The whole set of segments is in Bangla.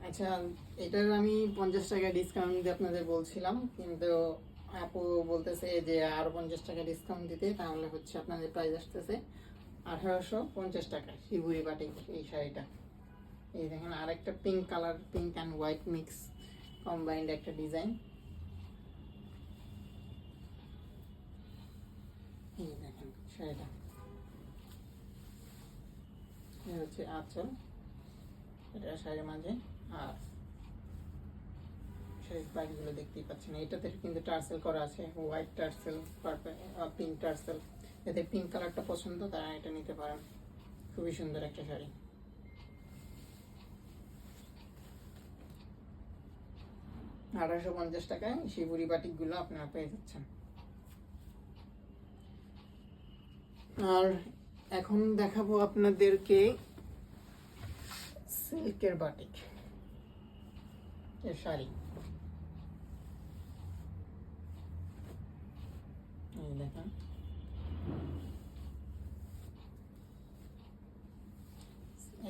আচ্ছা, এটার আমি 50 টাকা ডিসকাউন্ট দিয়ে আপনাদের বলছিলাম, কিন্তু আপু বলতেছে যে আরো 50 টাকা ডিসকাউন্ট দিতে, তাহলে হচ্ছে আপনাদের প্রাইস আসতেছে 1850 টাকা শিবুরি বাটিক এই শাড়িটা। এই দেখেন আরেকটা pink colour, pink and white mix combined একটা ডিজাইন। এই দেখেন শাড়িটা, এটা হচ্ছে আঁচল, এটা শাড়ির মাঝে। আর শাড়ির বাইকগুলো দেখতেই পাচ্ছেন, এটাতে কিন্তু টার্সেল করা আছে, হোয়াইট টার্সেল, পিঙ্ক টার্সেল। যাদের পিঙ্ক কালারটা পছন্দ তারা এটা নিতে পারেন, খুবই সুন্দর একটা শাড়ি। 1850 টাকায় শিবুরি বাটিকগুলো আপনারা পেয়ে যাচ্ছেন। আর এখন দেখাবো আপনাদেরকে সিল্কের বাটিক এর শাড়ি। এই দেখেন,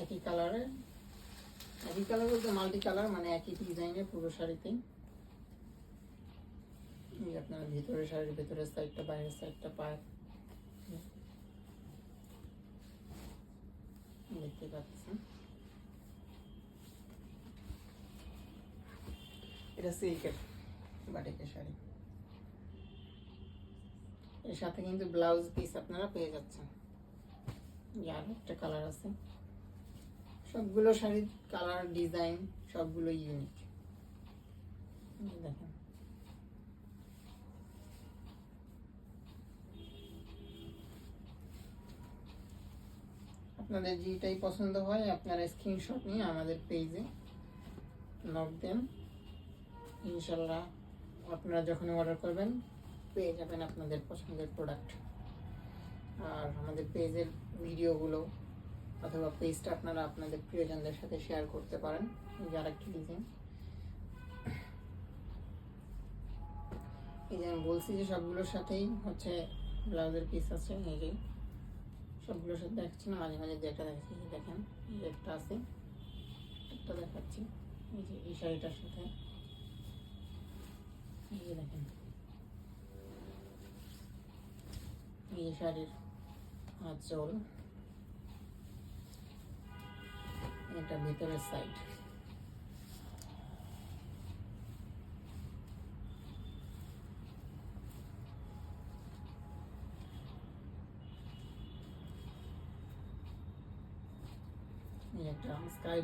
একই কালারের, একই কালার বলতে মাল্টি কালার, মানে একই ডিজাইনের পুরো শাড়িতেই। এই আপনার ভিতরে শাড়ির ভিতরের সাইডটা, বাইরের সাইডটা পায় দেখতে পাচ্ছেন। এটা সিল্কের বাটিকের শাড়ি, এর সাথে কিন্তু ব্লাউজ পিস আপনারা পেয়ে যাচ্ছেন। আর একটা কালার আছে, সবগুলো শাড়ির কালার ডিজাইন সবগুলো ইউনিক। দেখেন, আপনাদের যেটাই পছন্দ হয় আপনারা স্ক্রিনশট নিয়ে আমাদের পেজে নক দেন, ইনশাল্লাহ আপনারা যখন অর্ডার করবেন পেয়ে যাবেন আপনাদের পছন্দের প্রোডাক্ট। আর আমাদের পেজের ভিডিওগুলো অথবা পেজটা আপনারা আপনাদের প্রিয়জনদের সাথে শেয়ার করতে পারেন। এই যে আরেকটি ডিজাইন, এই যে আমি বলছি যে সবগুলোর সাথেই হচ্ছে ব্লাউজের পিস আছে। এই যে সবগুলোর সাথে দেখাচ্ছি না, মাঝে মাঝে যেটা দেখাচ্ছি, দেখেন এই যে একটা আছে, একটা দেখাচ্ছি এই যে এই শাড়িটার সাথে। এই যে দেখেন, এই শাড়ির আঁচল, এটা ভিতরের সাইড। এই একটা স্কাই